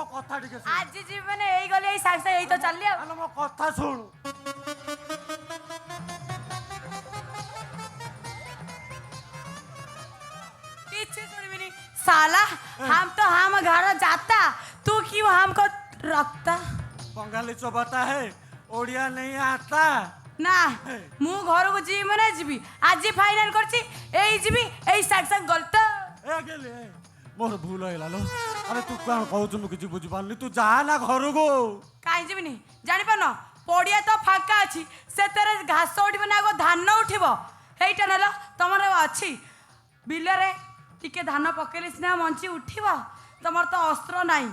मो कथा टिके सुन आज जी मैंने यही गली यही साग साग यही तो चल लिया आलो मो कथा सुन पीछे सुनबिनी साला हम तो हम घर जाता तू क्यों हमको रखता बंगाली चबाता है ओडिया नहीं आता ना मु घर को जी मैंने जीवी आज फाइनल करছি এই जीवी এই साग साग गलत ए गेले मोर भूल हैला लो अरे तू कोन कहू मु किछि बुझी पारली तू जा ना घर को काई जीविनी जानि पानो पड़िया तो फाका अछि सेतरे घास उठिबो ना गो धान उठिबो हेइटा नेलो तमरे अछि बिलरे टिके धान पकेले सिना मंची उठिबो तमर तो अस्त्र नाही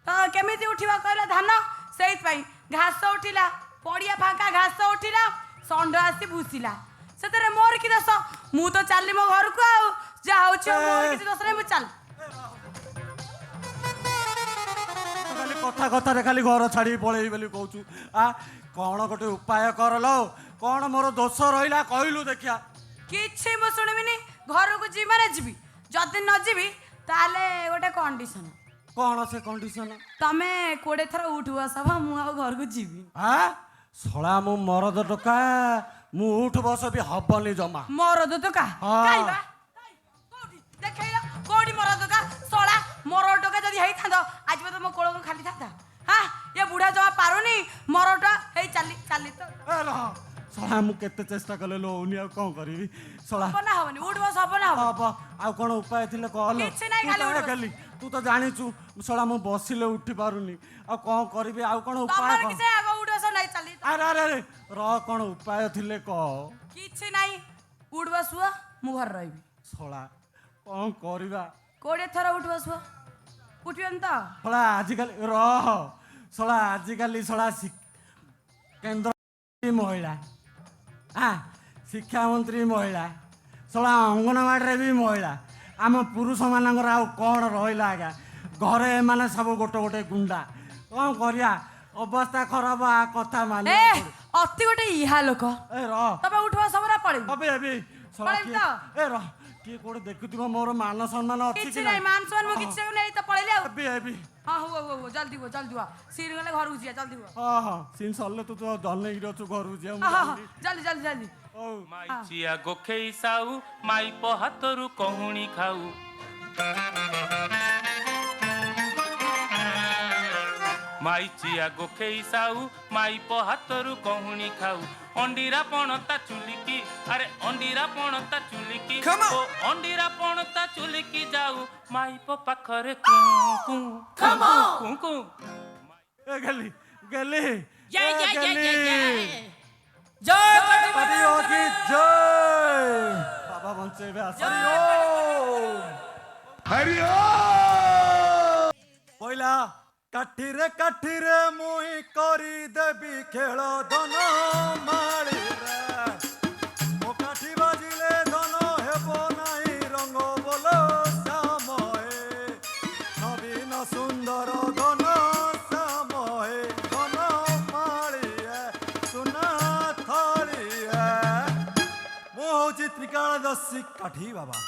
तो केमिति उठिबो कहले धान सेइत पई घास उठिला पड़िया फाका घास उठिला षंड आसी भूसिला सेतरे मोर की दस मु तो चालली मो घर को आ जा होछ मोर की दस रे मु चल खाली कथा कथा रे खाली घर छाड़ी पळेई बोली कहू आ कौन गोटे उपाय कर लो कौन मोर दोष रहिला कहलु देखिया किछि मु सुनिबिनी घर को जी माने जीवी जदि न जीवी ताले गोटे कंडीशन कौन से कंडीशन तमे कोड़े थर उठुआ सब मु आ घर को जीवी हां सळा मु मरद टका मु उठ बस भी हबनी जमा मरद टका हाँ। काईबा कोडी देखैला कोडी मरद टका सोळा मरद टका जदि हेइ थांदो आज तो मो कोळ को खाली थांदा हां ये बुढ़ा जमा पारुनी मरद हेइ चाली चाली तो ए लो सळा मु केते चेष्टा कले लो उनी आ कोन करबी सळा बना हबनी उठ बस हबना हब बाबा आ कोन उपाय थिले कहलो किछि नाही खाली उठ गली तू तो जानिचु सळा मु बसिले उठी पारुनी आ कोन करबी आ कोन उपाय तमर कह किसे आगो उठ बस नाही चाली अरे अरे अरे र कोन उपाय थिले कह किछि नाही उठ बसुआ मु घर रहबी सळा कोन करबा कोड़े थर उठ बसुआ उठियन त सळा आजिकल रह सळा आजिकल सळा केंद्र महिला हाँ शिक्षा मंत्री महिला सला अंगनवाड़ी भी महिला आम पुरुष मानकर आउ कौन रहा आज्ञा घरे माने सब गोटे गोटे गुंडा कौन करिया अवस्था खराब आ कथा मान ए अति गोटे इहा लोक ए रह तबे उठवा सबरा पड़े अबे अबे सला पळेम किए ए रह किए कोटे देखुथिबो मोर मान सम्मान अछि किछि नाही मान सम्मान मु किछि नै त पळेले आ अबे अबे हां हो जल्दी हुआ सीर गले घर उजिया जल्दी हुआ हां हां सिन सरले तू तो जन्ने गिरो छु घर उजिया हां जल्दी ओ माई चिया गोखेई साऊ माई प हातरू कहुणी खाऊ माई चिया गोखेई साऊ माई प हातरू कहुणी खाऊ अंडीरा पणता चुलिकी अरे अंडीरा पणता चुलिकी ओ अंडीरा पणता चुलिकी जाऊ माई प पाखरे कु कु कम कु कु ए गली गली जय हरि ओम की जय बाबा बंचे बे हरि ओम पहिला काठी रे मुई करी देबी खेल धन माली रे ओ काठी बाजिले धन हेबो नाही रंग बोलो श्यामहे नवीन सुंदर धन श्यामहे धन माली सुना थाली मु हूँ त्रिकालदर्शी काठी बाबा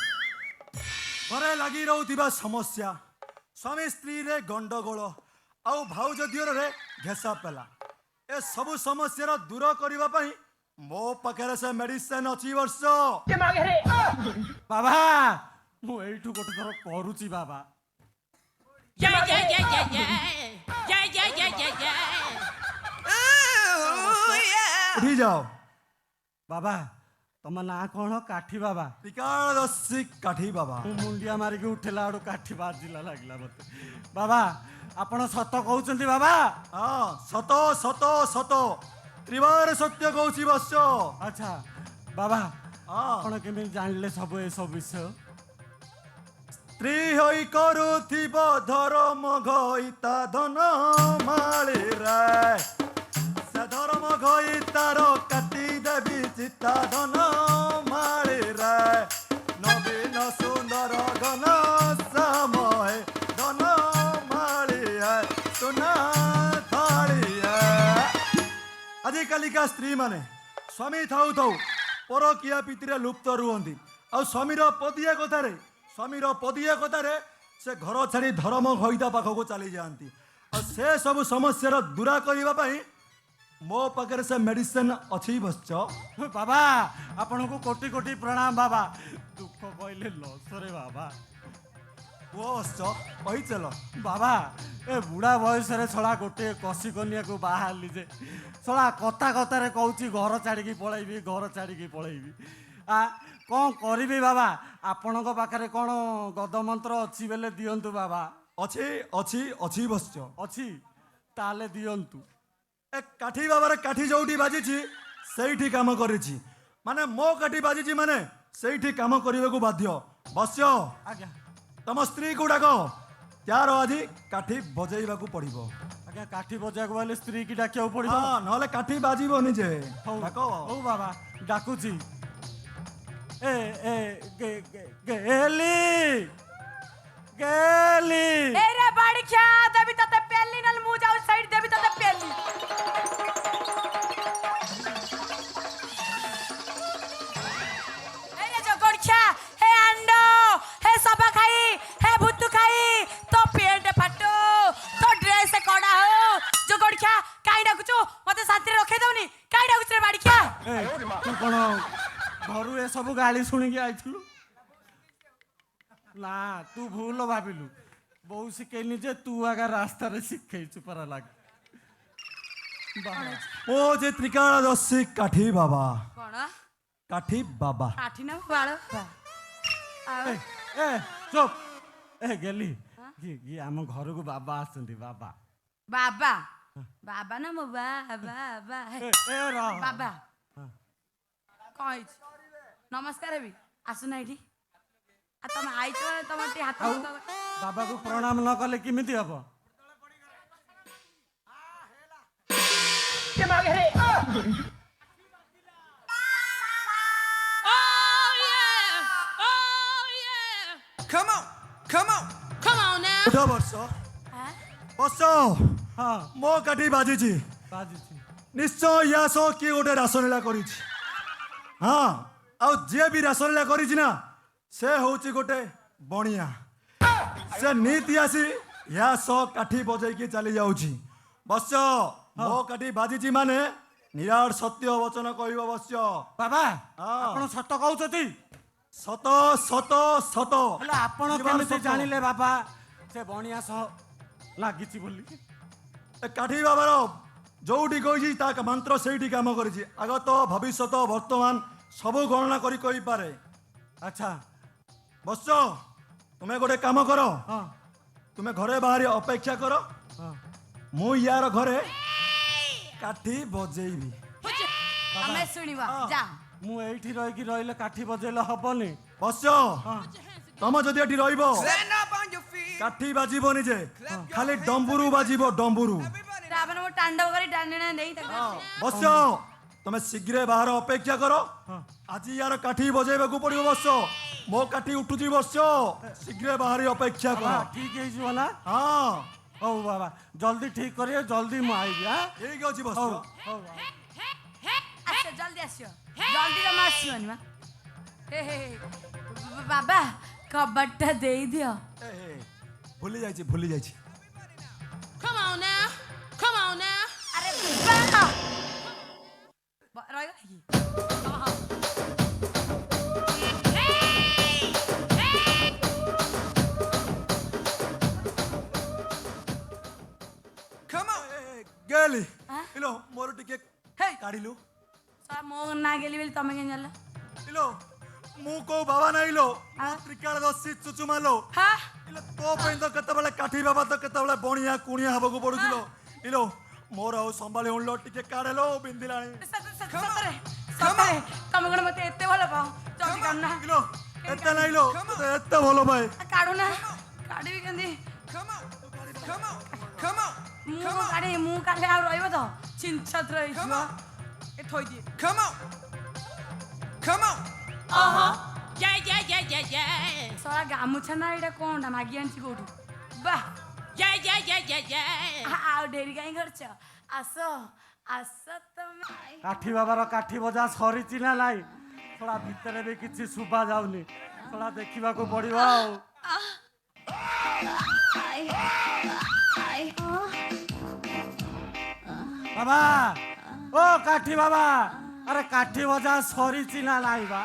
घरे लगी रोथिबा समस्या स्वामी स्त्री रे गंडगोल आउ भाउज दियर रे घेसा पेला ए सबु समस्या दूर करबा पई मो पाखरे से मेडिसिन अछि वर्ष बाबा मु एठू गोटे थर करूची बाबा उठी जाओ बाबा तम ना कौन काठी बाबा त्रिकालदर्शी काठी बाबा मुंडिया मारिकी उठेला आड़ू काठी बाजिला लगला मत बाबा आपण सत कहउचंती बाबा हां सत सत सत त्रिवार सत्य कहउची बस अच्छा बाबा आपण केमे जानले सब ए सब विषय स्त्री होई करूथिब धर्म घइता धन माली रे से धर्म घइतार काटी देवी चिता धन माली रे नवीन सुंदर घन श्यामहे धन माली है सुना थाली है आजिकालिका स्त्री माने स्वामी थाउ थाउ परकिया पीतिरे लुप्त रुहंती आ स्वामीर पदिया कथारे से घर छाड़ी धर्म हईता पाखक चली जाती और से सब समस्या दूरा करने मो पाखे से मेडिसिन अच्छी बस बाबा आपन को कोटि कोटि प्रणाम बाबा दुख कहले लसरे बाबा वो बस कही चल बाबा ए बुढ़ा बयस छड़ा गोटे कसी कनिया को बाहरली जे छड़ा कथा कथार कहूँ घर छाड़ी पलैबी घर छाड़ी पलैबी आ कौन करी बाबा आपण पाखे कौन गद मंत्र अच्छी बेले दिंतु बाबा अच्छी अच्छी अच्छी बस अच्छी ताले दिंतु ए काठी बाबार काठी जोटी बाजी से काम कर माने मो काठी बाजी माने से काम करने को बाध्य बस आज्ञा तम स्त्री को डाक यार आज काठी बजेबा पड़ो आज्ञा काठी बजा को स्त्री की डाक पड़ो हाँ ना काठी बाजबनी जे हौ बाबा डाकुची ए ए गेली गेली ए रे बाड़ी क्या देबी तते पेली नल मुंह जाऊ साइड देबी तते पेली ए रे जो गोड़छा हे अंडो हे सबा खाई हे भुतु खाई तो पेट फाटो तो ड्रेस कोडा हो जो गोड़छा काई डाकुचो मते शांति रखे दउनी काई डाकुछ रे बाड़ी क्या तू कौन घर ए सब गाली शुणिकी आइलु ना तू भूल भाविलु बहु शिखेनी जे तू आगा रास्ता रे शिखेचु परा लाग ओ जे त्रिकालदर्शी काठी बाबा कोन काठी बाबा काठी ना बाळ ए ए चुप ए गेली ये आम घर को बाबा आसंती बाबा बाबा बाबा ना मो बाबा बाबा ए ए रा बाबा कहीं नमस्कार भी आसुना एठी आ तुम आइछ तुम टी हाथ आउ बाबा को प्रणाम न कले किमिति हबो Come on, come on. Come on now. उठ बस बस हां मो काठी बाजी बाजी छी निश्चय या सो किए गोटे रासलीला कर हाँ आउ जे भी रासलीला कर से हूँ गोटे बणिया से नीति आसी या सो काठी बजेकी चली जाऊँ बस मो काठी बाजी माने निराट सत्य वचन कह बस बाबा हाँ। आपण सत कहउछती सत सत सत हेले आपण केमिति जानिले बाबा से बणिया सह लागिची बोली काठी बाबार जोटी कही मंत्र से काम कर आगत भविष्य वर्तमान सब गणना करी कही पारे अच्छा बस तुम्हें गोटे काम कर हां तुम्हें घरे बाहर अपेक्षा कर हां मु यार घरे काठी बजेबी हमें सुनिबा जा मु एठी रही कि रहिले काठी बजेले हबनी बस तुम जदि एठी रहिबो Stand up on your feet. काठी बाजिबनी जे खाली डंबुरू बाजिबो डंबुरू रावण मो टांडव करी डांडना देई तक बस तुम शीघ्र बाहर अपेक्षा कर आज यार काठी बजेबा को पड़िबो बस मो काठी उठुची बस शीघ्र बाहर अपेक्षा हां कर ठीक है जीवा ना हाँ हो बाबा जल्दी ठीक करिए जल्दी मु आइबी हां ठीक अछि बस हो हो अच्छा जल्दी आसियो जल्दी रे मासियोनी मा हे हे बाबा कबड्डा देई दियो भूली जाइछि Come on now. Come on now. अरे बाबा रहेगा की हां Come on. गेली हाँ? इलो मोर टिके हे काढिलु सा मो ना गेली बेली तमे के जाला इलो मु को बाबा नाइलो हाँ? त्रिकालदर्शी चुचुमालो हां इलो तो पेन तो केतेबेले काठी बाबा तो केतेबेले बणिया कुणिया हबको पडुचिलो इलो मोर आ संभाली उणलो टिके काढेलो बिंदिलाणी सतरे सतरे तमे कोन मते एते भलो पाओ जल्दी करना इलो एते नाइलो एते भलो भाई काढू ना काढी केंदी Come on. Come on. Come on. मु काढे आ रहइबो तो चिंचत रही Come छुआ on. ए थोई दिए Come on. Come on. सारा गामुछा ना एटा कोनटा मागी आंची कोठू वाह आ डेरी काई करछ आसो आसो तमे काठी बाबार काठी बजा सरीची ना नाई थोड़ा भितर भी किछि सुबा जाउनी थोड़ा देखिबा को पड़िबो বাবা ও কাঠি বাবা আরে কাঠি বজা সরিছি না নাই বা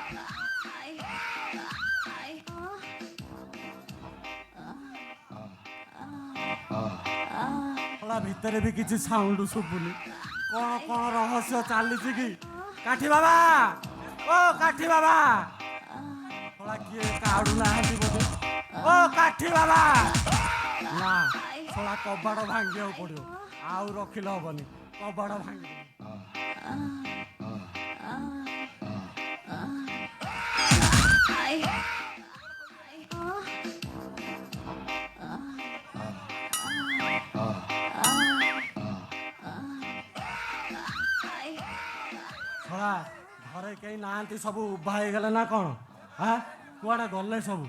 ওলা ভিতরে ବି କିଛି ସାଉଣ୍ଡ ଶୁଭୁନି କଣ କଣ ରହସ୍ୟ ଚାଲିଛି କି କାଠି ବାବା ଓ କାଠି ବାବା ওলা କିଏ କାଢୁ ନାହାନ୍ତି ବୋଧେ ଓ କାଠି ବାବା ନା ওলা କବାଟ ଭାଙ୍ଗିବାକୁ ପଡିବ ଆଉ ରଖିଲେ ହବନି କବାଟ ଭାଙ୍ଗି ଛଡ଼ା ଘରେ କେହି ନାହାନ୍ତି ସବୁ ଉଭା ହେଇଗଲେ ନା କ'ଣ ହଁ କୁଆଡ଼େ ଗଲେ ସବୁ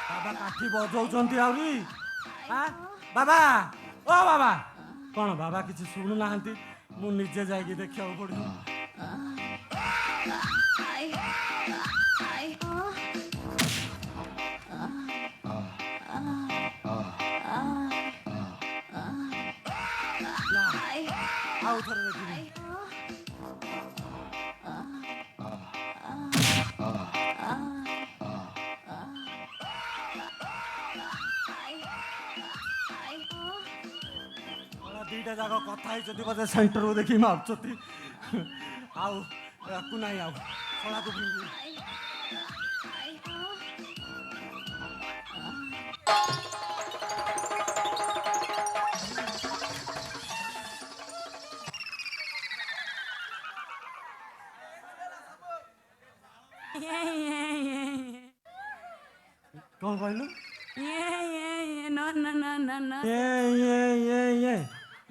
ବାବା କାଠି ବଜଉଛନ୍ତି ଆହୁରି ହଁ ବାବା ଓ ବାବା କ'ଣ ବାବା କିଛି ଶୁଣୁନାହାନ୍ତି ମୁଁ ନିଜେ ଯାଇକି ଦେଖିବାକୁ ପଡ଼ିବ ଆଉ ଥରେ ଦେଖିବି ଦିଟା ଯାକ କଥା ହେଇଛନ୍ତି ବୋଧେ ସେଣ୍ଟରକୁ ଦେଖି ମାରୁଛନ୍ତି ଆଉ ୟାକୁ ନାହିଁ ଆଉ ଶଳାକୁ ଫିଙ୍ଗି କ'ଣ କହିଲୁ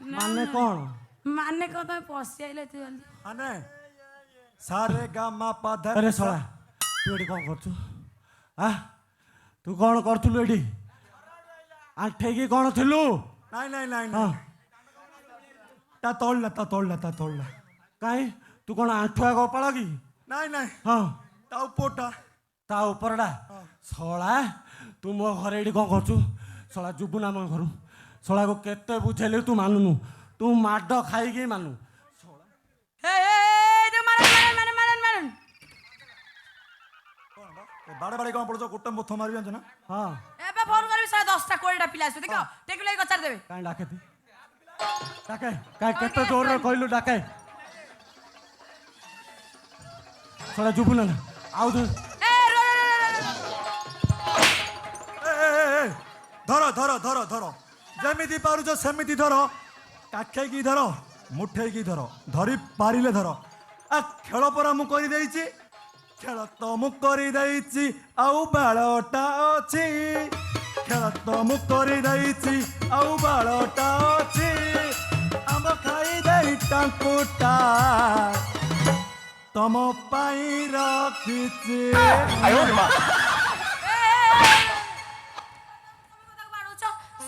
ମାନେ କ'ଣ ମାନେ କଣ ତମେ ପଶି ଆଇଲେ ଏତେ ଜଲ୍ଦି ମାନେ ସାରେ ଗା ମା ପା ଧା ଆରେ ଶଳା ତୁ ଏଠି କ'ଣ କରୁଛୁ ଆ ତୁ କ'ଣ କରୁଥିଲୁ ଏଠି ଆଣ୍ଠେଇକି କ'ଣ ଥିଲୁ ନାଇଁ ନାଇଁ ନାଇଁ ହଁ ନାଇଁ ତା ତଳଲା କାହିଁ ତୁ କ'ଣ ଆଣ୍ଠୁଆ ଗୋପାଳ କି ନାଇଁ ନାଇଁ ହଁ ତା ଉପରଟା ତା ଉପରଟା ଶଳା ତୁ ମୋ ଘରେ ଏଠି କ'ଣ କରୁଛୁ ଶଳା ଯିବୁ ନା ମୋ ଘରୁ ଶଳାକୁ କେତେ ବୁଝେଇଲି ତୁ ମାନୁନୁ ତୁ ମାଡ଼ ଖାଇକି ମାନୁ ବାଡ଼େ ବାଡ଼େ କ'ଣ ପଡ଼ୁଛ ଗୋଟେ ମୁଥ ମାରି ଜାଣିଛ ନା ହଁ ଏବେ ଫୋନ କରିବି 10ଟା 20ଟା ପିଲା ଆସିବେ ଦେଖ ଦେଖିଲେ କଚାରି ଦେବେ କାହିଁ ଡାକେତି ଡାକେ କାହିଁ କେତେ ଜୋରରେ କହିଲୁ ଡାକେ ଶଳା ଯିବୁ ନା ଆଉ ଧର ଧର ଧର ଧର ଯେମିତି ପାରୁଛ ସେମିତି ଧର କାଖେଇକି ଧର ମୁଠେଇକି ଧର ଧରି ପାରିଲେ ଧର ଆ ଖେଳ ପରା ମୁଁ କରିଦେଇଛି ଖେଳ ତ ମୁଁ କରିଦେଇଛି ଆଉ ବାଳଟା ଅଛି ଖେଳ ତ ମୁଁ କରିଦେଇଛି ଆଉ ବାଳଟା ଅଛି ଆମ ଖାଇଦେଇ ଟାଙ୍କୁଟା ତମ ପାଇଁ ରଖିଛି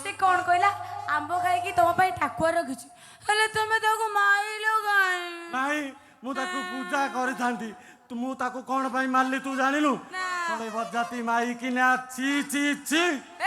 ସେ କ'ଣ କହିଲା ଆମ୍ବ ଖାଇକି ତମ ପାଇଁ ଠାକୁଆ ରଖିଛି ହେଲେ ତମେ ତାକୁ ମାଇଲ କାଇଁ ନାଇଁ ମୁଁ ତାକୁ ପୂଜା କରିଥାନ୍ତି ମୁଁ ତାକୁ କ'ଣ ପାଇଁ ମାରିଲି ତୁ ଜାଣିଲୁ ନା। ବଜାତି ମାଇକି ନା ଛି ଛି ଛି ଏ